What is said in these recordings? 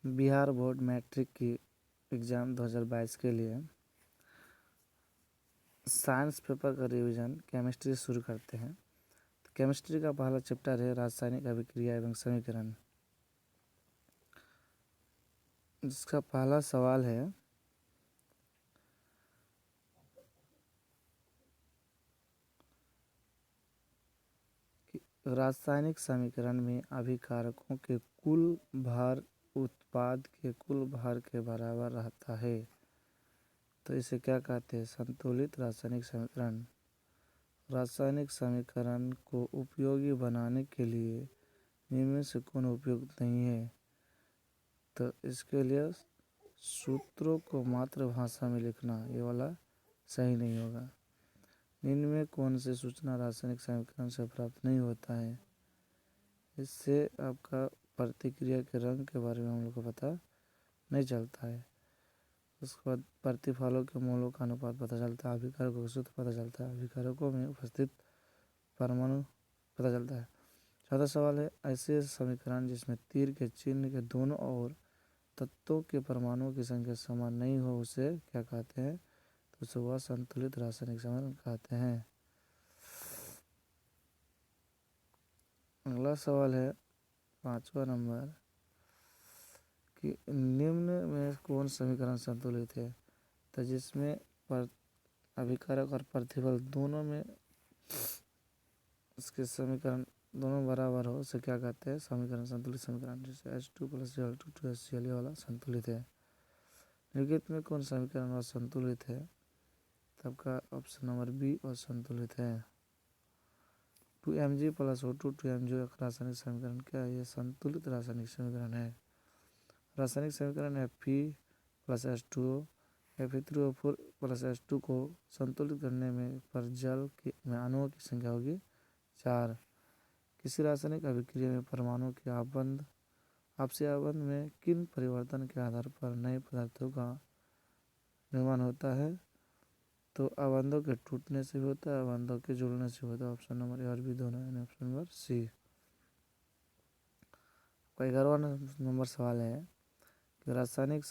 Bihar board matric की exam 2022 के लिए साइंस पेपर का रिवीजन केमिस्ट्री से शुरू करते हैं। तो केमिस्ट्री का पहला चैप्टर है रासायनिक अभिक्रिया एवं समीकरण, जिसका पहला सवाल है कि रासायनिक समीकरण में अभिकारकों के कुल भार उत्पाद के कुल भार के बराबर रहता है। तो इसे क्या कहते हैं? संतुलित रासायनिक समीकरण। रासायनिक समीकरण को उपयोगी बनाने के लिए निम्न में से कौन उपयुक्त नहीं है? तो इसके लिए सूत्रों को मातृभाषा में लिखना ये वाला सही नहीं होगा। निम्न में कौन से सूचना रासायनिक समीकरण से प्राप्त नहीं होता है? इससे आपका प्रतिक्रिया के रंग के बारे में हम लोग को पता नहीं चलता है। उसके बाद प्रतिफलों के मोलों का अनुपात पता चलता है, अभिकारकों का सूत्र पता चलता है, अभिकारकों में उपस्थित परमाणु पता चलता है। चौथा सवाल है ऐसे समीकरण जिसमें तीर के चिन्ह के दोनों ओर तत्वों के परमाणुओं की संख्या समान नहीं हो उसे क्या कहते हैं? तो उसे वह संतुलित रासायनिक समीकरण कहते हैं। अगला सवाल है 5वां नंबर कि निम्न में कौन समीकरण संतुलित है? तो जिसमें अभिकारक और प्रतिफल दोनों में इसके समीकरण दोनों बराबर हो उसे क्या कहते हैं? समीकरण संतुलित समीकरण। जैसे H2 + Cl2 2HCl ये वाला संतुलित है। निम्नलिखित में कौन समीकरण असंतुलित है? तब का ऑप्शन नंबर बी असंतुलित है। 2Mg + O2 2MgO एक रासायनिक समीकरण क्या है? ये संतुलित रासायनिक समीकरण है। रासायनिक समीकरण Fe + H2O Fe3O4 + H2 को संतुलित करने में पर जल में अणुओं की संख्या होगी 4। किसी रासायनिक अभिक्रिया में परमाणुओं के आपसी आबंध में किन परिवर्तन के आधार पर नए पदार्थों का निर्माण होता है? तो आबंधों के टूटने से भी होता है, आबंधों के जुड़ने से होता है। ऑप्शन नंबर ए और बी दोनों यानी ऑप्शन नंबर सी। 11वां नंबर सवाल है कि रासायनिक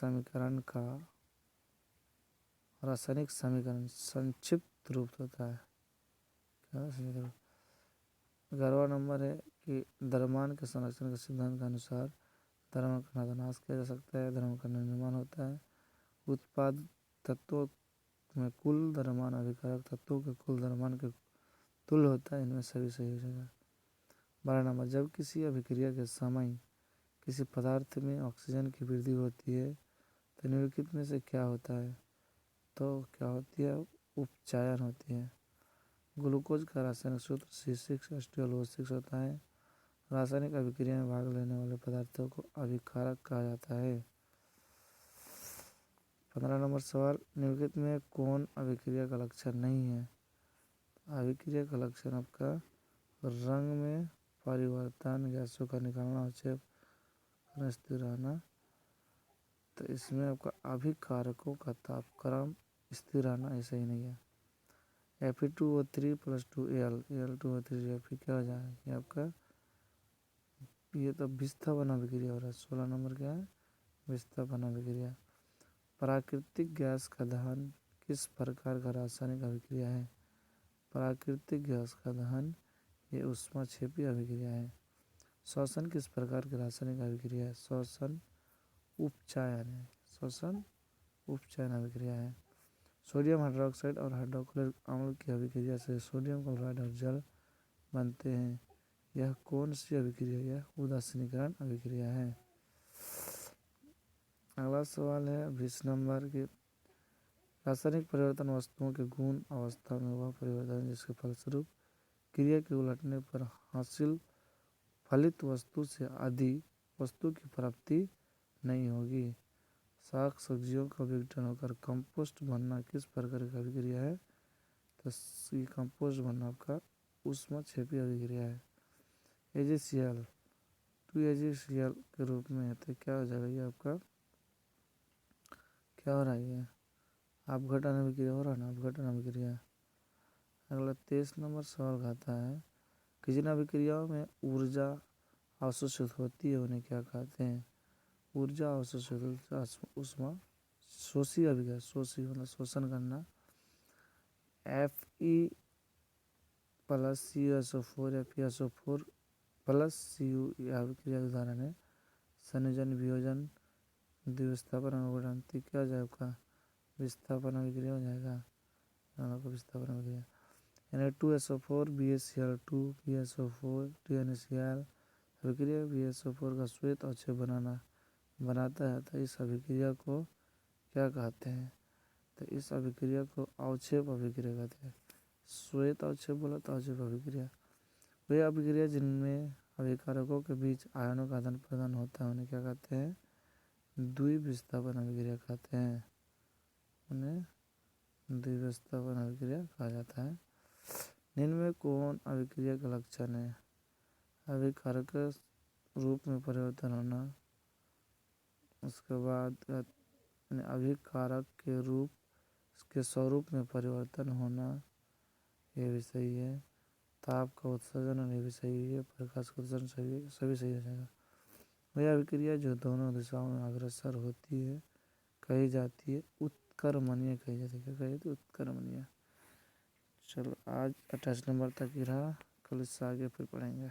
समीकरण संक्षिप्त रूप होता है। क्या 11वां नंबर है कि द्रव्यमान के संरक्षण के सिद्धांत के अनुसार द्रव्यमान का नाश किया जा सकता है, द्रव्यमान का निर्माण होता है। उत्पाद तत्वों में कुल द्रव्यमान अभिकारक तत्वों के कुल द्रव्यमान के तुल्य होता है। इनमें सभी सही हो जाएगा। 12 नंबर जब किसी अभिक्रिया के समय किसी पदार्थ में ऑक्सीजन की वृद्धि होती है तो निम्नलिखित में से क्या होता है? तो क्या होती है? उपचायन होती है। ग्लूकोज का रासायनिक सूत्र C6H12O6 होता है। रासायनिक अभिक्रिया में भाग लेने वाले पदार्थों को अभिकारक कहा जाता है। 15 नंबर सवाल निम्नलिखित में कौन अभिक्रिया का लक्षण नहीं है? अभिक्रिया का लक्षण आपका रंग में परिवर्तन, गैसों का निकलना और चेप स्थिर रहना। तो इसमें आपका अभिकारकों का तापक्रम स्थिर रहना ऐसा ही नहीं है। Fe2O3 + 2Al Al2O3 Fe क्या हो जाएगा? ये आपका ये तो विस्थापन अभिक्रिया हो रहा है। 16 नंबर क्या है? विस्थापन अभिक्रिया। प्राकृतिक गैस का दहन किस प्रकार का रासायनिक अभिक्रिया है? प्राकृतिक गैस का दहन ये ऊष्माक्षेपी अभिक्रिया है। श्वसन किस प्रकार की रासायनिक अभिक्रिया है? श्वसन उपचायन है। श्वसन उपचायन अभिक्रिया है। सोडियम हाइड्रोक्साइड और हाइड्रोक्लोरिक अम्ल की अभिक्रिया से सोडियम क्लोराइड और जल बनते हैं। यह कौन सी अभिक्रिया है? यह उदासीनीकरण अभिक्रिया है। अगला सवाल है 20 नंबर के रासायनिक परिवर्तन वस्तुओं के गुण अवस्था में वह परिवर्तन जिसके फलस्वरूप क्रिया के उलटने पर हासिल फलित वस्तु से अधिक वस्तु की प्राप्ति नहीं होगी। शाक सब्जियों का विघटन होकर कंपोस्ट बनना किस प्रकार की अभिक्रिया है? तो कंपोस्ट बनना आपका ऊष्माक्षेपी अभिक्रिया है। AgCl 2AgCl के रूप में है तो क्या हो जाएगा? ये आपका क्या हो रहा है? ये अपघटन अभिक्रिया हो रहा है ना, अपघटन अभिक्रिया। अगला 23 नंबर सवाल कहता है कि जिन अभिक्रियाओं में ऊर्जा अवशोषित होती है उन्हें क्या कहते हैं? ऊर्जा अवशोषित उष्मा शोषी अभिक्रिया, शोषी मतलब शोषण करना। Fe प्लस CuSO4 या PSO4 प्लस Cu यह अभिक्रिया के उदाहरण है। संयोजन, वियोजन, द्विविस्थापन, अणुगुणोत्ती क्या हो जाएगा आपका? विस्थापन अभिक्रिया हो जाएगा, दोनों का विस्थापन अभिक्रिया। Na2SO4 BaCl2 BaSO4 TnCl अभिक्रिया BaSO4 का श्वेत अवक्षेप बनाता है। तो इस अभिक्रिया को क्या कहते हैं? तो इस अभिक्रिया को अवक्षेप अभिक्रिया कहते हैं। श्वेत अवक्षेप बोला तो अवक्षेप अभिक्रिया। वे अभिक्रिया जिनमें अभिकारकों के बीच आयनों का आदान प्रदान होता है उन्हें क्या कहते हैं? द्विविस्थापन अभिक्रिया कहते हैं। उन्हें द्विविस्थापन अभिक्रिया कहा जाता है। निम्न में कौन अभिक्रिया का लक्षण है? अभिकारक रूप में परिवर्तन होना, उसके बाद अभिकारक के रूप के स्वरूप में परिवर्तन होना, ये भी सही है। ताप का उत्सर्जन होना, ये भी सही है। प्रकाश का उत्सर्जन सभी सही हो जाएगा। वह अभिक्रिया जो दोनों दिशाओं में अग्रसर होती है कही जाती है उत्क्रमणीय कही जाती है। क्या कही जाती है? उत्क्रमणीय। चलो आज 28 नंबर तक ही रहा, कल इससे आगे फिर पढ़ेंगे।